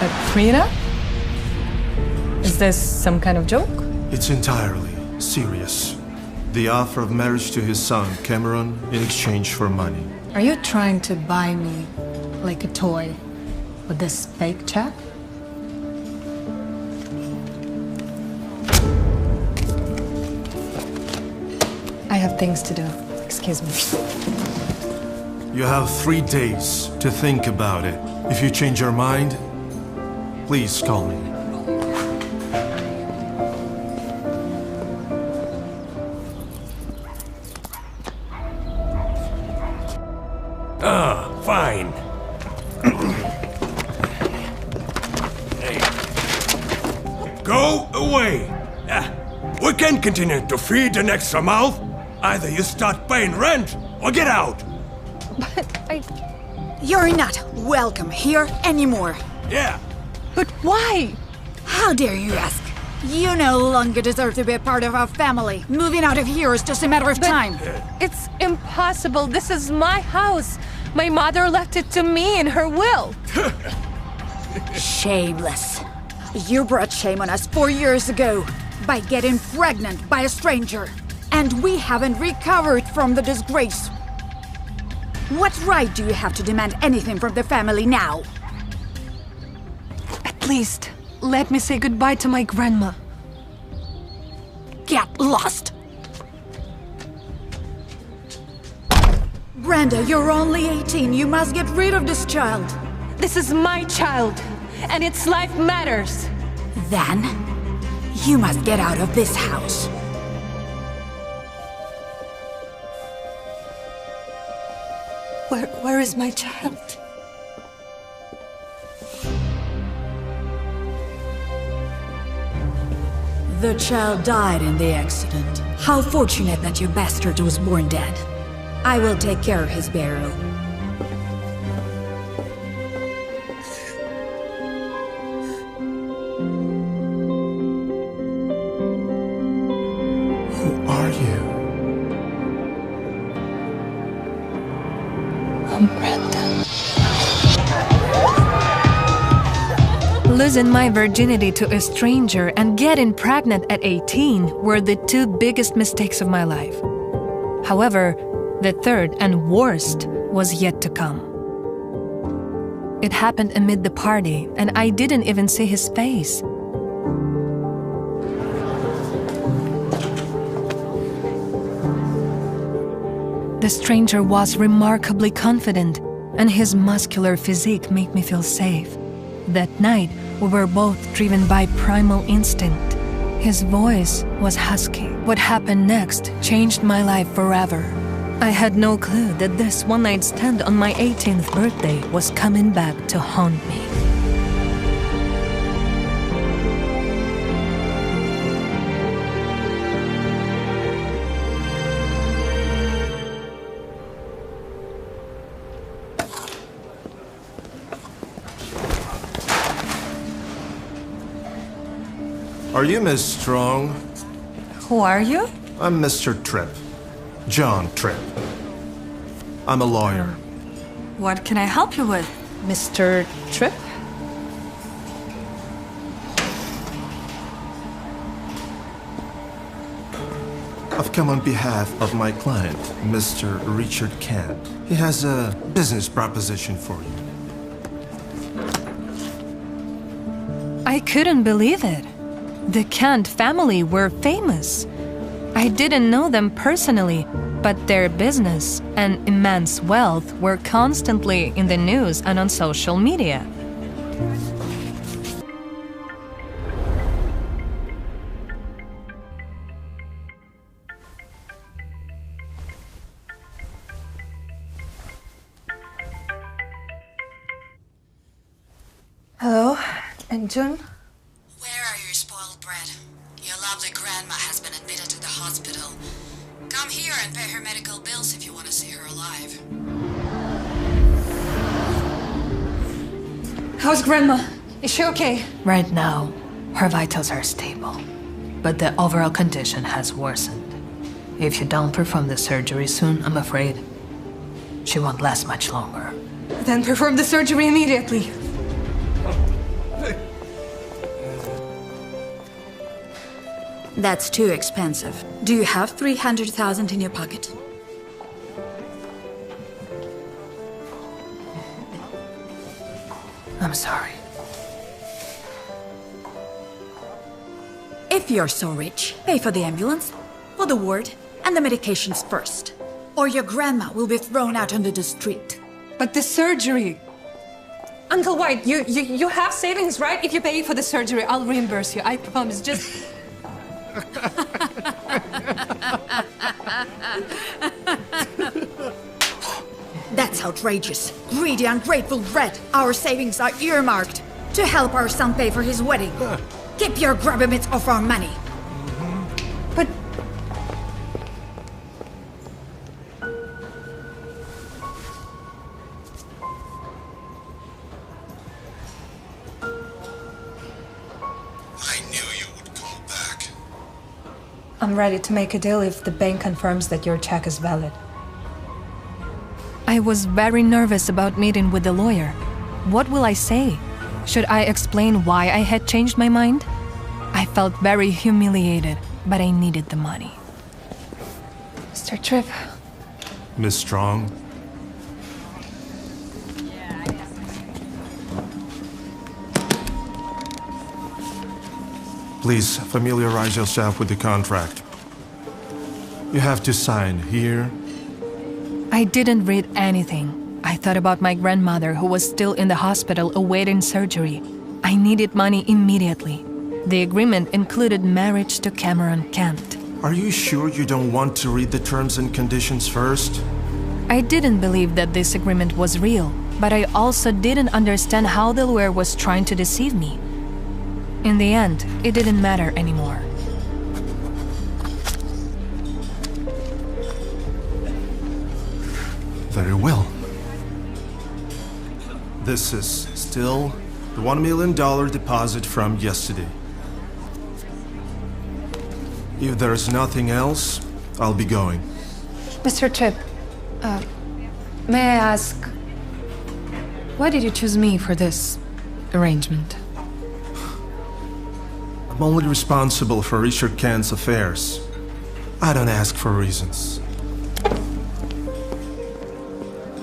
A prenup? Is this some kind of joke? It's entirely serious. The offer of marriage to his son, Cameron, in exchange for money. Are you trying to buy me like a toy with this fake check? I have things to do. Excuse me. You have 3 days to think about it. If you change your mind, please call me. Fine. Go away. We can't continue to feed an extra mouth. Either you start paying rent or get out. But You're not welcome here anymore. Yeah. But why? How dare you ask? You no longer deserve to be a part of our family. Moving out of here is just a matter of time. It's impossible. This is my house. My mother left it to me in her will. Shameless. You brought shame on us 4 years ago by getting pregnant by a stranger. And we haven't recovered from the disgrace. What right do you have to demand anything from the family now? At least, let me say goodbye to my grandma. Get lost! Brenda, you're only 18. You must get rid of this child. This is my child, and its life matters. Then, you must get out of this house. Where is my child? The child died in the accident. How fortunate that your bastard was born dead. I will take care of his burial. Who are you? I'm Brenda. Losing my virginity to a stranger and getting pregnant at 18 were the 2 biggest mistakes of my life. However, the third and worst was yet to come. It happened amid the party, and I didn't even see his face. The stranger was remarkably confident, and his muscular physique made me feel safe. That night, we were both driven by primal instinct. His voice was husky. What happened next changed my life forever. I had no clue that this one-night stand on my 18th birthday was coming back to haunt me. Are you Miss Strong? Who are you? I'm Mr. Tripp. John Tripp. I'm a lawyer. What can I help you with, Mr. Tripp? I've come on behalf of my client, Mr. Richard Kent. He has a business proposition for you. I couldn't believe it. The Kent family were famous. I didn't know them personally, but their business and immense wealth were constantly in the news and on social media. Hello, and June? Where are your spoiled brat? Your lovely grandma has been admitted to the hospital. Come here and pay her medical bills if you want to see her alive. How's Grandma? Is she okay? Right now, her vitals are stable, but the overall condition has worsened. If you don't perform the surgery soon, I'm afraid she won't last much longer. Then perform the surgery immediately. That's too expensive. Do you have 300,000 in your pocket? I'm sorry. If you're so rich, pay for the ambulance, for the ward, and the medications first. Or your grandma will be thrown out onto the street. But the surgery... Uncle White, you have savings, right? If you pay for the surgery, I'll reimburse you. I promise, just... That's outrageous. Greedy, ungrateful rat. Our savings are earmarked to help our son pay for his wedding. Keep your grubby mitts off our money. But... I knew you would call back. I'm ready to make a deal if the bank confirms that your check is valid. I was very nervous about meeting with the lawyer. What will I say? Should I explain why I had changed my mind? I felt very humiliated, but I needed the money. Mr. Tripp. Miss Strong? Please familiarize yourself with the contract. You have to sign here. I didn't read anything. I thought about my grandmother who was still in the hospital awaiting surgery. I needed money immediately. The agreement included marriage to Cameron Kent. Are you sure you don't want to read the terms and conditions first? I didn't believe that this agreement was real, but I also didn't understand how the lawyer was trying to deceive me. In the end, it didn't matter anymore. Very well. This is still the $1 million deposit from yesterday. If there's nothing else, I'll be going. Mr. Tripp, may I ask, why did you choose me for this arrangement? I'm only responsible for Richard Kent's affairs. I don't ask for reasons.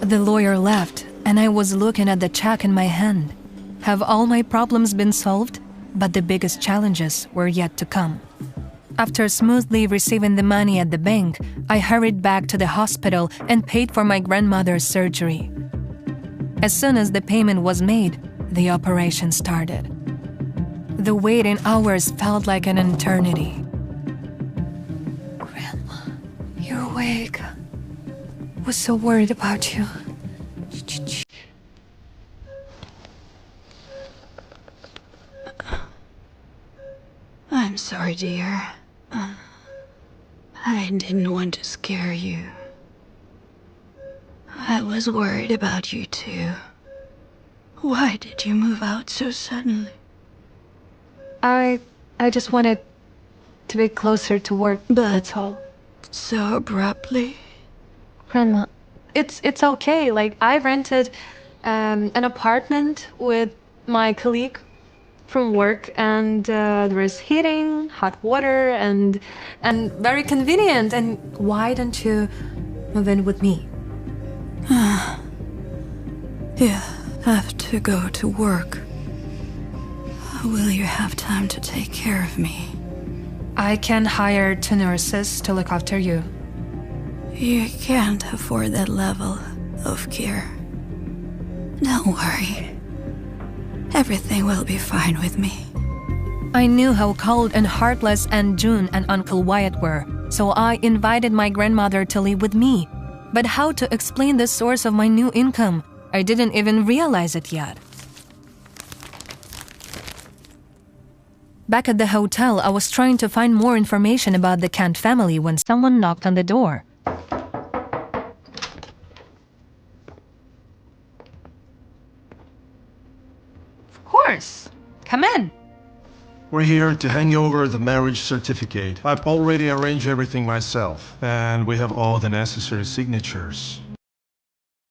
The lawyer left, and I was looking at the check in my hand. Have all my problems been solved? But the biggest challenges were yet to come. After smoothly receiving the money at the bank, I hurried back to the hospital and paid for my grandmother's surgery. As soon as the payment was made, the operation started. The waiting hours felt like an eternity. Grandma, you're awake. I was so worried about you. I'm sorry, dear. I didn't want to scare you. I was worried about you too. Why did you move out so suddenly? I just wanted to be closer to work, that's all. So abruptly? Grandma, it's okay. Like, I rented an apartment with my colleague from work, and there is heating, hot water, and very convenient. And why don't you move in with me? You have to go to work. Will you have time to take care of me? I can hire 2 nurses to look after you. You can't afford that level of care. Don't worry. Everything will be fine with me. I knew how cold and heartless Aunt June and Uncle Wyatt were, so I invited my grandmother to live with me. But how to explain the source of my new income? I didn't even realize it yet. Back at the hotel, I was trying to find more information about the Kent family when someone knocked on the door. Of course. Come in. We're here to hand over the marriage certificate. I've already arranged everything myself, and we have all the necessary signatures.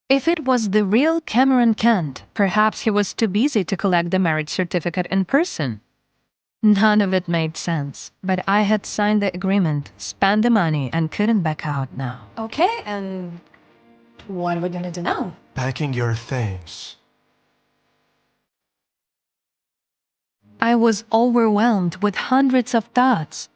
If it was the real Cameron Kent, perhaps he was too busy to collect the marriage certificate in person. None of it made sense, but I had signed the agreement, spent the money, and couldn't back out now. Okay, and what are we gonna do now? Packing your things. I was overwhelmed with hundreds of thoughts.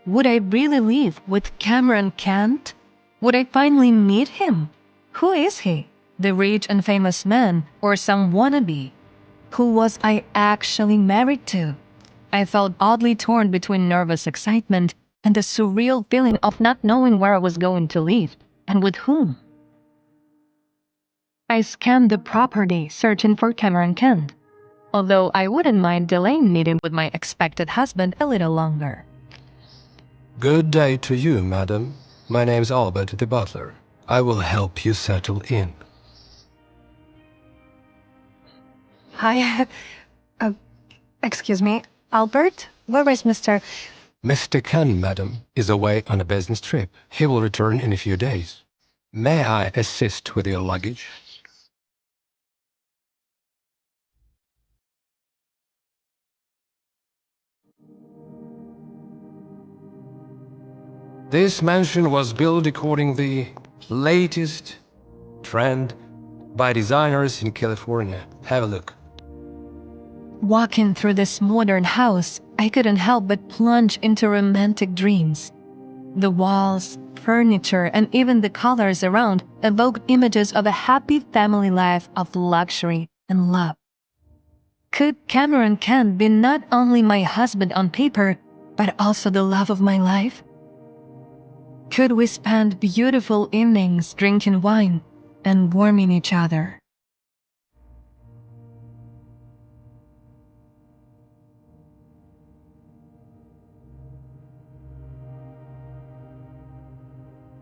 Would I really leave with Cameron Kent? Would I finally meet him? Who is he? The rich and famous man, or some wannabe? Who was I actually married to? I felt oddly torn between nervous excitement and the surreal feeling of not knowing where I was going to live, and with whom. I scanned the property, searching for Cameron Kent, although I wouldn't mind delaying meeting with my expected husband a little longer. Good day to you, madam. My name's Albert the butler. I will help you settle in. Hi, excuse me, Albert? Where is Mr. Mr. Kent, madam, is away on a business trip. He will return in a few days. May I assist with your luggage? This mansion was built according to the latest trend by designers in California. Have a look. Walking through this modern house, I couldn't help but plunge into romantic dreams. The walls, furniture, and even the colors around evoked images of a happy family life of luxury and love. Could Cameron Kent be not only my husband on paper, but also the love of my life? Could we spend beautiful evenings drinking wine and warming each other?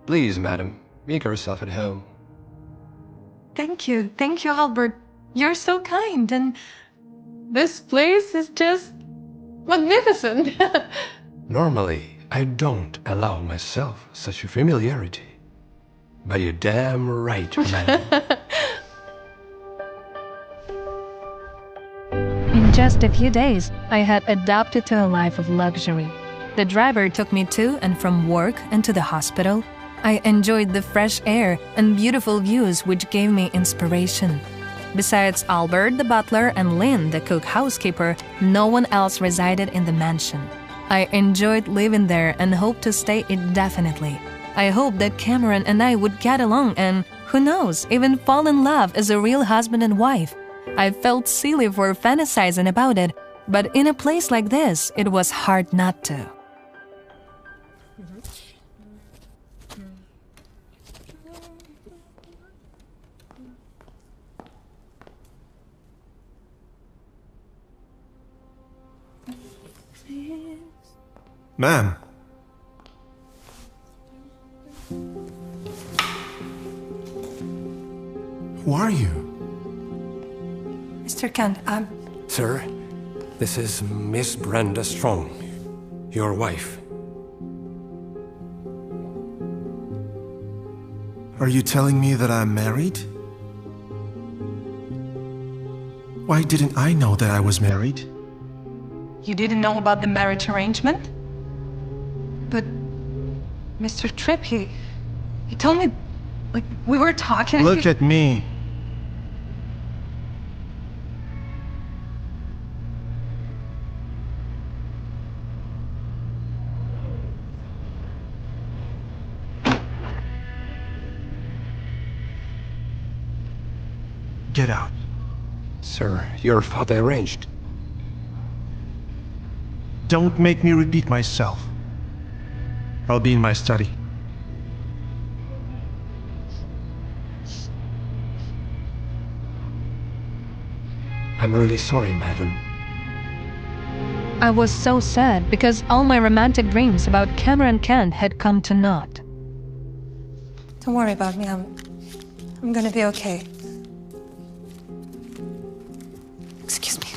Please, madam, make yourself at home. Thank you, Albert. You're so kind, and this place is just magnificent. Normally, I don't allow myself such a familiarity. But you're damn right, madam. In just a few days, I had adapted to a life of luxury. The driver took me to and from work and to the hospital. I enjoyed the fresh air and beautiful views which gave me inspiration. Besides Albert the butler and Lynn the cook housekeeper, no one else resided in the mansion. I enjoyed living there and hoped to stay indefinitely. I hoped that Cameron and I would get along and, who knows, even fall in love as a real husband and wife. I felt silly for fantasizing about it, but in a place like this, it was hard not to. Ma'am. Who are you? Mr. Kent, Sir, this is Miss Brenda Strong, your wife. Are you telling me that I'm married? Why didn't I know that I was married? you didn't know about the marriage arrangement? But Mr. Tripp, he told me, like, we were talking. Look at me. Get out. Sir, your father arranged. Don't make me repeat myself. I'll be in my study. I'm really sorry, madam. I was so sad because all my romantic dreams about Cameron Kent had come to naught. Don't worry about me. I'm gonna be okay. Excuse me.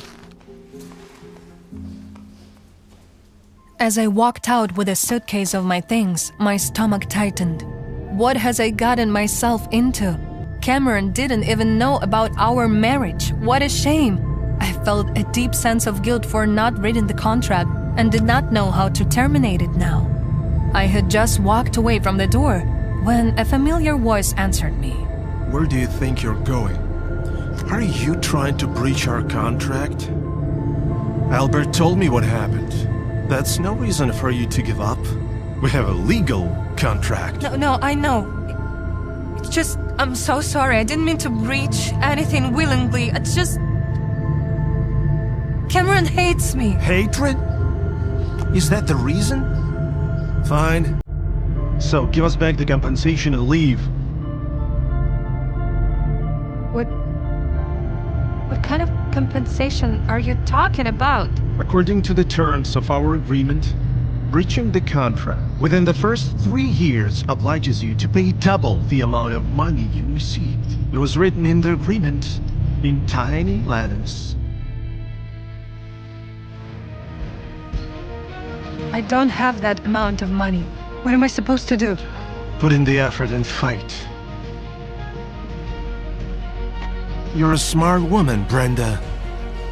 As I walked out with a suitcase of my things, my stomach tightened. What has I gotten myself into? Cameron didn't even know about our marriage. What a shame! I felt a deep sense of guilt for not reading the contract and did not know how to terminate it now. I had just walked away from the door when a familiar voice answered me. Where do you think you're going? Are you trying to breach our contract? Albert told me what happened. That's no reason for you to give up. We have a legal contract. No, I know. It's just, I'm so sorry. I didn't mean to breach anything willingly. It's just... Cameron hates me. Hatred? Is that the reason? Fine. So, give us back the compensation and leave. What kind of compensation are you talking about? According to the terms of our agreement, breaching the contract within the first 3 years obliges you to pay double the amount of money you received. It was written in the agreement in tiny letters. I don't have that amount of money. What am I supposed to do? Put in the effort and fight. You're a smart woman, Brenda.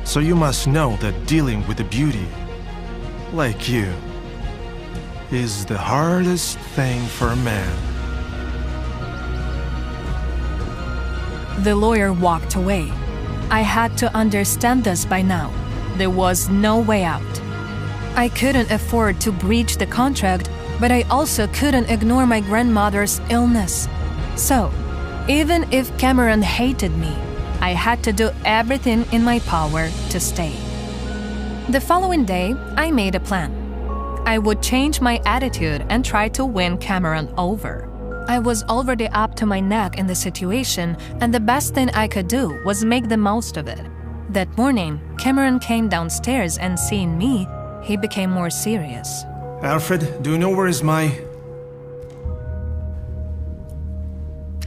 So you must know that dealing with a beauty like you is the hardest thing for a man. The lawyer walked away. I had to understand this by now. There was no way out. I couldn't afford to breach the contract, but I also couldn't ignore my grandmother's illness. So, even if Cameron hated me, I had to do everything in my power to stay. The following day, I made a plan. I would change my attitude and try to win Cameron over. I was already up to my neck in the situation, and the best thing I could do was make the most of it. That morning, Cameron came downstairs and seeing me, he became more serious. Alfred, do you know where is my...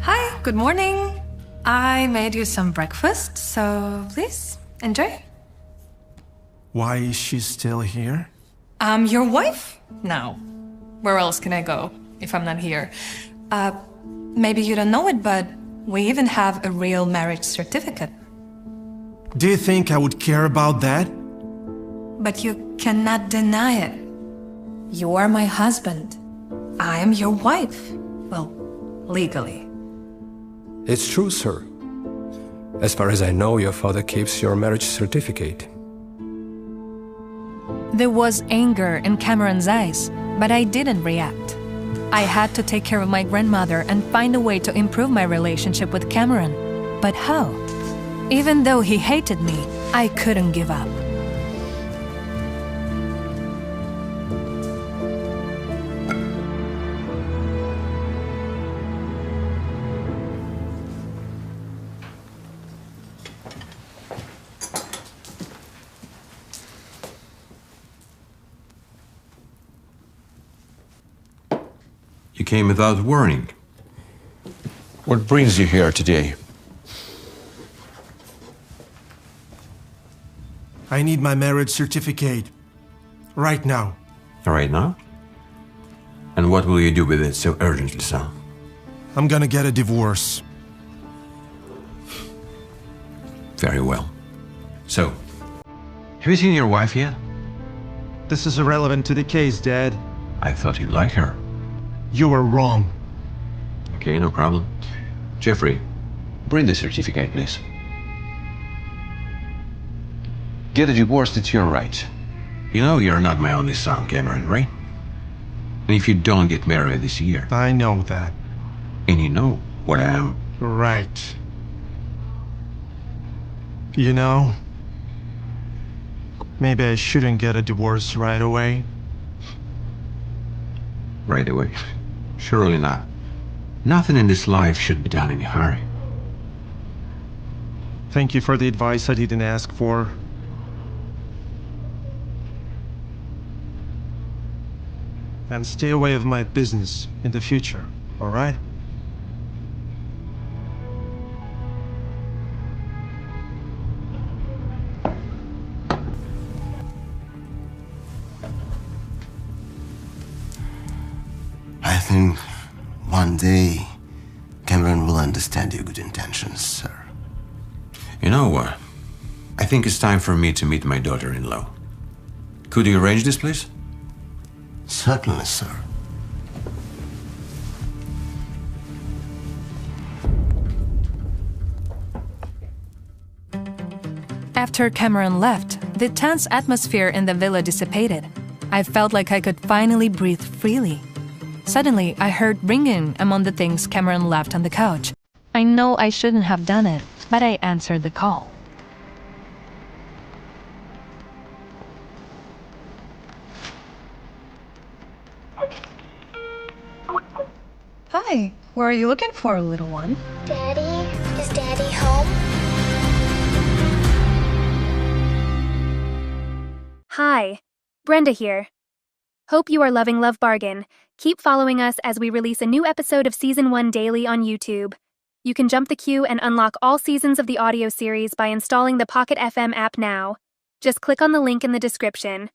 Hi, good morning. I made you some breakfast, so please, enjoy. Why is she still here? I'm your wife now. Where else can I go if I'm not here? Maybe you don't know it, but we even have a real marriage certificate. Do you think I would care about that? But you cannot deny it. You are my husband. I am your wife. Well, legally. It's true, sir. As far as I know, your father keeps your marriage certificate. There was anger in Cameron's eyes, but I didn't react. I had to take care of my grandmother and find a way to improve my relationship with Cameron. But how? Even though he hated me, I couldn't give up. You came without warning. What brings you here today? I need my marriage certificate. Right now. Right now? And what will you do with it so urgently, son? I'm gonna get a divorce. Very well. So, have you seen your wife yet? This is irrelevant to the case, Dad. I thought you'd like her. You were wrong. Okay, no problem. Jeffrey, bring the certificate, please. Get a divorce, it's your right. You know you're not my only son, Cameron, right? And if you don't get married this year... I know that. And you know what I am. Right. You know, maybe I shouldn't get a divorce right away. Right away? Surely not. Nothing in this life should be done in a hurry. Thank you for the advice I didn't ask for. And stay away of my business in the future, all right? I think one day Cameron will understand your good intentions, sir. You know what? I think it's time for me to meet my daughter-in-law. Could you arrange this, please? Certainly, sir. After Cameron left, the tense atmosphere in the villa dissipated. I felt like I could finally breathe freely. Suddenly, I heard ringing among the things Cameron left on the couch. I know I shouldn't have done it, but I answered the call. Hi, where are you looking for, little one? Daddy? Is Daddy home? Hi, Brenda here. Hope you are loving Love Bargain. Keep following us as we release a new episode of Season 1 daily on YouTube. You can jump the queue and unlock all seasons of the audio series by installing the Pocket FM app now. Just click on the link in the description.